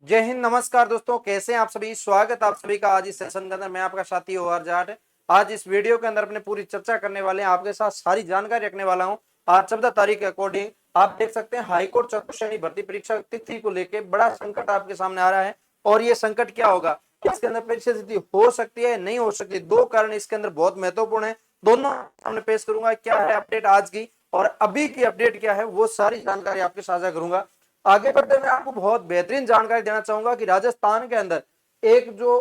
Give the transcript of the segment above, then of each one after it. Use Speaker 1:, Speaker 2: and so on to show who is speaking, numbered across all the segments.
Speaker 1: जय हिंद, नमस्कार दोस्तों। कैसे हैं आप सभी? स्वागत आप सभी का आज इस सेशन के अंदर। मैं आपका साथी OR जाट। आज इस वीडियो के अंदर अपने पूरी चर्चा करने वाले हैं, आपके साथ सारी जानकारी रखने वाला हूं। आज 14 तारीख के अकॉर्डिंग आप देख सकते हैं हाईकोर्ट चतुर्थ श्रेणी भर्ती परीक्षा तिथि को लेकर बड़ा संकट आपके सामने आ रहा है। और ये संकट क्या होगा, इसके अंदर परीक्षा तिथि हो सकती है, नहीं हो सकती। दो कारण इसके अंदर बहुत महत्वपूर्ण है, दोनों सामने पेश करूंगा। क्या है अपडेट आज की और अभी की अपडेट क्या है, वो सारी जानकारी आपके साझा करूंगा। आगे बढ़ते मैं आपको बहुत बेहतरीन जानकारी देना चाहूंगा कि राजस्थान के अंदर एक जो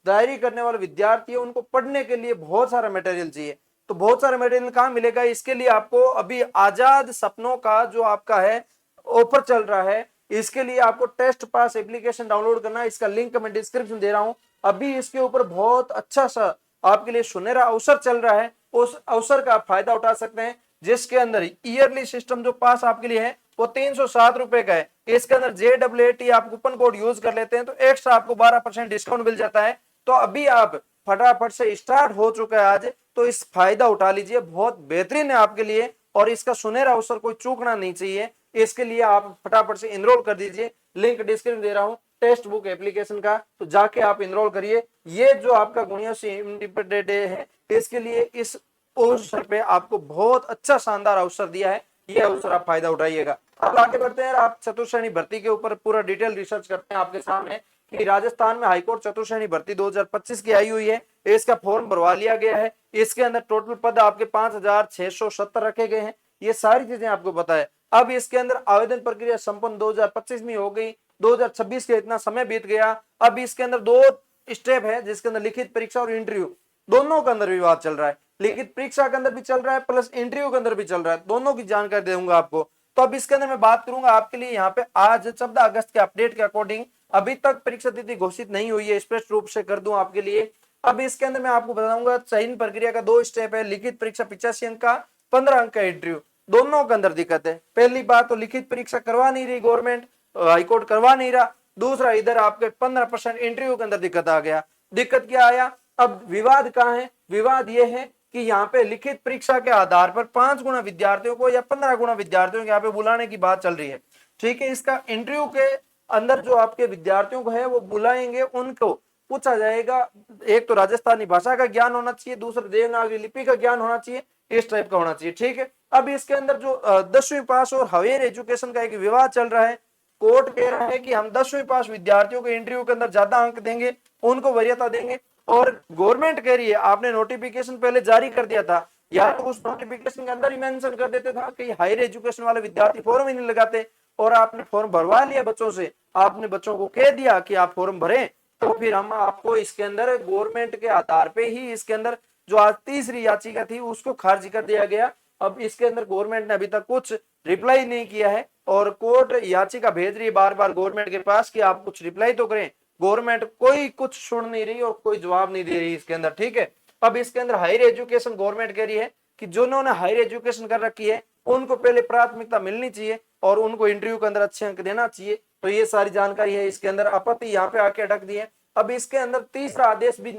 Speaker 1: तैयारी करने वाले विद्यार्थी है उनको पढ़ने के लिए बहुत सारा मटेरियल चाहिए। तो बहुत सारा मटेरियल कहाँ मिलेगा, इसके लिए आपको अभी आजाद सपनों का जो आपका है ऑफर चल रहा है, इसके लिए आपको टेस्ट पास एप्लीकेशन डाउनलोड करना है। इसका लिंक मैं डिस्क्रिप्शन दे रहा हूं। अभी इसके ऊपर बहुत अच्छा सा आपके लिए सुनहरा अवसर चल रहा है, उस अवसर का आप फायदा उठा सकते हैं, जिसके अंदर ईयरली सिस्टम जो पास आपके लिए है वो 307 रुपए का है। इसके अंदर JAAT आप कूपन कोड यूज कर लेते हैं तो एक्स्ट्रा आपको 12% डिस्काउंट मिल जाता है। तो अभी आप फटाफट से स्टार्ट हो चुका है आज, तो इस फायदा उठा लीजिए, बहुत बेहतरीन है आपके लिए और इसका सुनहरा अवसर कोई चूकना नहीं चाहिए। इसके लिए आप फटाफट से इनरोल कर दीजिए। लिंक डिस्क्रिप्शन दे रहा हूं टेक्स्ट बुक एप्लीकेशन का, तो जाके आप इनरोल करिए। ये जो आपका गुणिया से इंडिपेंडेंट डे है, इसके लिए इस अवसर पे आपको बहुत अच्छा शानदार अवसर दिया है। ये अवसर आप फायदा उठाइएगा। अब आगे बढ़ते हैं, आप चतुर्थ श्रेणी भर्ती के ऊपर पूरा डिटेल रिसर्च करते हैं आपके सामने कि राजस्थान में हाईकोर्ट चतुर्थ श्रेणी भर्ती 2025 की आई हुई है। इसका फॉर्म भरवा लिया गया है। इसके अंदर टोटल पद आपके 5670 रखे गए हैं। ये सारी चीजें आपको पता है। अब इसके अंदर आवेदन प्रक्रिया संपन्न 2025 में हो गई, 2026 के इतना समय बीत गया। अब इसके अंदर दो स्टेप है, जिसके अंदर लिखित परीक्षा और इंटरव्यू दोनों के अंदर विवाद चल रहा है। लिखित परीक्षा के अंदर भी चल रहा है प्लस इंटरव्यू के अंदर भी चल रहा है, दोनों की जानकारी दूंगा आपको। तो अब इसके अंदर मैं बात करूंगा आपके लिए यहाँ पे आज 14 अगस्त के अपडेट के अकॉर्डिंग। अभी तक परीक्षा तिथि घोषित नहीं हुई है, स्पष्ट रूप से कर दूं आपके लिए। अब इसके अंदर मैं आपको बताऊंगा चयन प्रक्रिया का दो स्टेप है। लिखित परीक्षा 85 अंक का, 15 अंक का इंटरव्यू, दोनों के अंदर दिक्कत है। पहली बात तो लिखित परीक्षा करवा नहीं रही गवर्नमेंट, हाईकोर्ट करवा नहीं रहा। दूसरा इधर आपके 15% इंटरव्यू के अंदर दिक्कत आ गया। दिक्कत क्या आया, अब विवाद कहां है? विवाद यह है कि यहाँ पे लिखित परीक्षा के आधार पर 5 गुना विद्यार्थियों को या 15 गुना विद्यार्थियों को यहाँ पे बुलाने की बात चल रही है। ठीक है, इसका इंटरव्यू के अंदर जो आपके विद्यार्थियों को है वो बुलाएंगे, उनको पूछा जाएगा, एक तो राजस्थानी भाषा का ज्ञान होना चाहिए, दूसरा देवनागरी लिपि का ज्ञान होना चाहिए, इस टाइप का होना चाहिए। ठीक है, अब इसके अंदर जो 10वीं पास और हायर एजुकेशन का एक विवाद चल रहा है। कोर्ट कह रहा है कि हम 10वीं पास विद्यार्थियों को इंटरव्यू के अंदर ज्यादा अंक देंगे, उनको वरीयता देंगे। और गवर्नमेंट कह रही है आपने नोटिफिकेशन पहले जारी कर दिया था, या तो उस नोटिफिकेशन के अंदर ही मेंशन कर देते था कि हायर एजुकेशन वाले विद्यार्थी फॉर्म ही नहीं लगाते, और आपने फॉर्म भरवा लिया बच्चों से, आपने बच्चों को कह दिया कि आप फॉर्म भरें, तो फिर हम आपको इसके अंदर गवर्नमेंट के आधार पे ही इसके अंदर जो आज तीसरी याचिका थी उसको खारिज कर दिया गया। अब इसके अंदर गवर्नमेंट ने अभी तक कुछ रिप्लाई नहीं किया है और कोर्ट याचिका भेज रही है बार बार गवर्नमेंट के पास कि आप कुछ रिप्लाई तो करें। गवर्नमेंट कोई कुछ सुन नहीं रही और कोई जवाब नहीं दे रही इसके अंदर। ठीक है, अब इसके अंदर हायर एजुकेशन गवर्नमेंट कह रही है कि जिन्होंने हायर एजुकेशन कर रखी है उनको पहले प्राथमिकता मिलनी चाहिए और उनको इंटरव्यू के अंदर अच्छे अंक देना चाहिए। तो ये सारी जानकारी है इसके अंदर। आपत्ति यहाँ पे आके अटक दी है। अब इसके अंदर तीसरा आदेश भी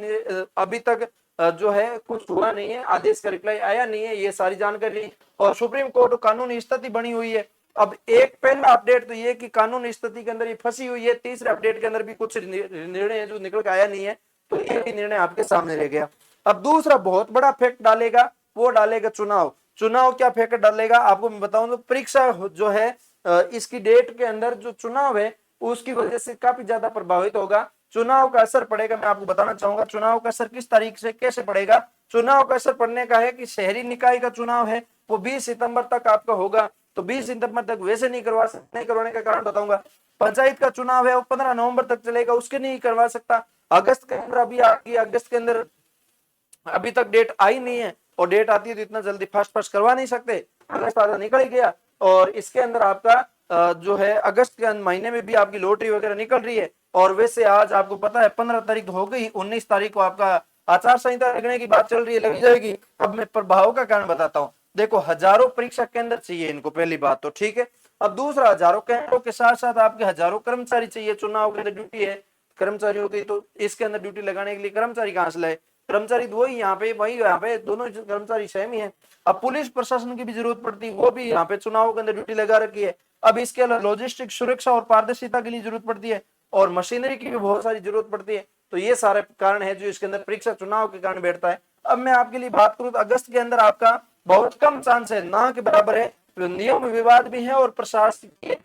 Speaker 1: अभी तक जो है कुछ हुआ नहीं है, आदेश का रिप्लाई आया नहीं है, ये सारी जानकारी। और सुप्रीम कोर्ट कानूनी स्थिति बनी हुई है। अब एक पहला अपडेट तो ये कि कानूनी स्थिति के अंदर ये फंसी हुई है, तीसरे अपडेट के अंदर भी कुछ निर्णय जो निकल के आया नहीं है, तो ये भी निर्णय आपके सामने रह गया। अब दूसरा बहुत बड़ा फैक्ट डालेगा, वो डालेगा चुनाव। चुनाव क्या फैक्ट डालेगा आपको मैं बताऊं तो परीक्षा जो है इसकी डेट के अंदर जो चुनाव है उसकी वजह से काफी ज्यादा प्रभावित होगा। चुनाव का असर पड़ेगा, मैं आपको बताना चाहूंगा चुनाव का असर किस तारीख से कैसे पड़ेगा। चुनाव का असर पड़ने का है कि शहरी निकाय का चुनाव है वो 20 सितंबर तक आपका होगा, तो 20 सितंबर तक वैसे नहीं करवाने का कारण बताऊंगा। पंचायत का चुनाव है वो 15 नवंबर तक चलेगा, उसके नहीं करवा सकता। अगस्त के अंदर अभी आपकी अगस्त के अंदर अभी तक डेट आई नहीं है, और डेट आती है तो इतना जल्दी फर्स्ट फर्स्ट करवा नहीं सकते। अगस्त आधा निकल ही गया, और इसके अंदर आपका जो है अगस्त के महीने में भी आपकी लॉटरी वगैरह निकल रही है। और वैसे आज आपको पता है 15 तारीख हो गई, 19 तारीख को आपका आचार संहिता लगने की बात चल रही है, लग जाएगी। अब मैं प्रभाव का कारण बताता हूँ। देखो हजारों परीक्षा केंद्र चाहिए इनको, पहली बात तो। ठीक है, अब दूसरा हजारों केंद्रों के साथ साथ आपके हजारों कर्मचारी चाहिए। चुनाव के अंदर ड्यूटी है कर्मचारियों की, तो इसके अंदर ड्यूटी लगाने के लिए कर्मचारी कहां से लाए? कर्मचारी तो वही यहाँ पे दोनों कर्मचारी सेम ही है। अब पुलिस प्रशासन की भी जरूरत पड़ती है, वो भी यहाँ पे चुनाव के अंदर ड्यूटी लगा रखी है। अब इसके अलावा लॉजिस्टिक सुरक्षा और पारदर्शिता के लिए जरूरत पड़ती है, और मशीनरी की भी बहुत सारी जरूरत पड़ती है। तो ये सारे कारण है जो इसके अंदर परीक्षा चुनाव के कारण बैठता है। अब मैं आपके लिए बात करूं तो अगस्त के अंदर आपका बहुत कम चांस है, ना के बराबर है, नियम विवाद भी है और प्रशासकीय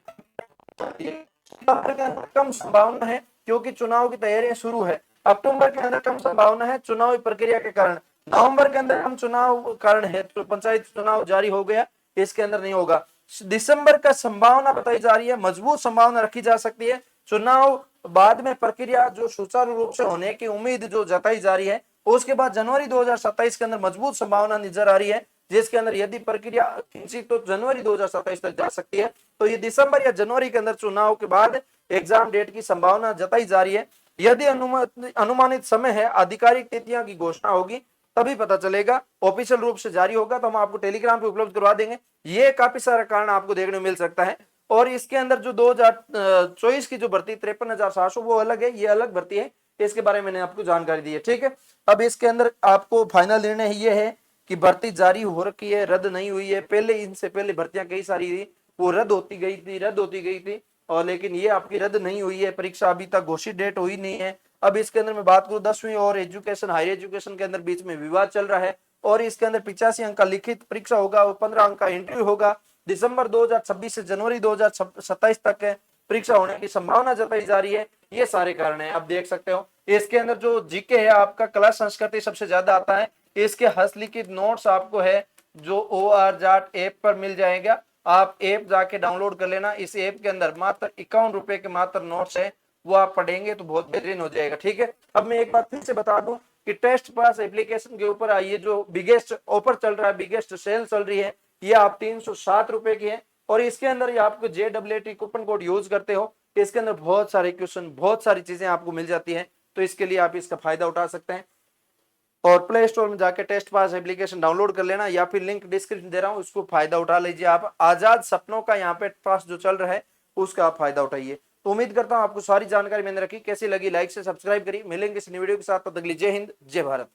Speaker 1: कम संभावना है क्योंकि चुनाव की तैयारियां शुरू है। अक्टूबर के अंदर कम संभावना है चुनावी प्रक्रिया के कारण। नवंबर के अंदर हम चुनाव कारण है तो पंचायत चुनाव जारी हो गया, इसके अंदर नहीं होगा। दिसंबर का संभावना बताई जा रही है, मजबूत संभावना रखी जा सकती है। चुनाव बाद में प्रक्रिया जो सुचारू रूप से होने की उम्मीद जो जताई जा रही है, उसके बाद जनवरी 2027 के अंदर मजबूत संभावना नजर आ रही है, जिसके अंदर यदि प्रक्रिया खींची तो जनवरी 2027 तक जा सकती है। तो ये दिसंबर या जनवरी के अंदर चुनाव के बाद एग्जाम डेट की संभावना जताई जा रही है। यदि अनुमानित समय है, आधिकारिक तिथियां की घोषणा होगी तभी पता चलेगा, ऑफिशियल रूप से जारी होगा तो हम आपको टेलीग्राम पे उपलब्ध करवा देंगे। ये काफी सारा कारण आपको देखने को मिल सकता है। और इसके अंदर जो 2024 की जो भर्ती 53,700 वो अलग है, ये अलग भर्ती है, इसके बारे में मैंने आपको जानकारी दी है। ठीक है, अब इसके अंदर आपको फाइनल निर्णय ये है कि भर्ती जारी हो रखी है, रद्द नहीं हुई है। पहले इनसे पहले भर्तियां कई सारी थी, वो रद्द होती गई थी और लेकिन ये आपकी रद्द नहीं हुई है। परीक्षा अभी तक घोषित डेट हुई नहीं है। अब इसके अंदर मैं बात करूं 10वीं और एजुकेशन हायर एजुकेशन के अंदर बीच में विवाद चल रहा है और इसके अंदर 85 अंक का लिखित परीक्षा होगा और 15 अंक का इंटरव्यू होगा। दिसंबर 2026 से जनवरी 2027 तक है परीक्षा होने की संभावना जताई जा रही है। ये सारे कारण है, आप देख सकते हो। इसके अंदर जो जीके है आपका कला संस्कृति सबसे ज्यादा आता है। इसके हस्तलिखित नोट्स आपको है जो OR ऐप पर मिल जाएगा, आप ऐप जाके डाउनलोड कर लेना। इस ऐप के अंदर मात्र 51 रुपए के मात्र नोट्स है, वो आप पढ़ेंगे तो बहुत बेहतरीन हो जाएगा। ठीक है, अब मैं एक बार फिर से बता दूं कि टेस्ट पास एप्लीकेशन के ऊपर ये जो बिगेस्ट ऑफर चल रहा है, बिगेस्ट सेल चल रही है, ये आप 307 रुपए की है और इसके अंदर ये आपको JWT कूपन कोड यूज करते हो, इसके अंदर बहुत सारे क्वेश्चन, बहुत सारी चीजें आपको मिल जाती हैं, तो इसके लिए आप इसका फायदा उठा सकते हैं। और प्ले स्टोर में जाके टेस्ट पास एप्लीकेशन डाउनलोड कर लेना या फिर लिंक डिस्क्रिप्शन दे रहा हूं, उसको फायदा उठा लीजिए। आप आजाद सपनों का यहाँ पे पास जो चल रहा है उसका आप फायदा उठाइए। तो उम्मीद करता हूं आपको सारी जानकारी मैंने रखी, कैसी लगी लाइक से सब्सक्राइब करिए। मिलेंगे इस वीडियो के साथ, तब तक के लिए जय हिंद जय भारत।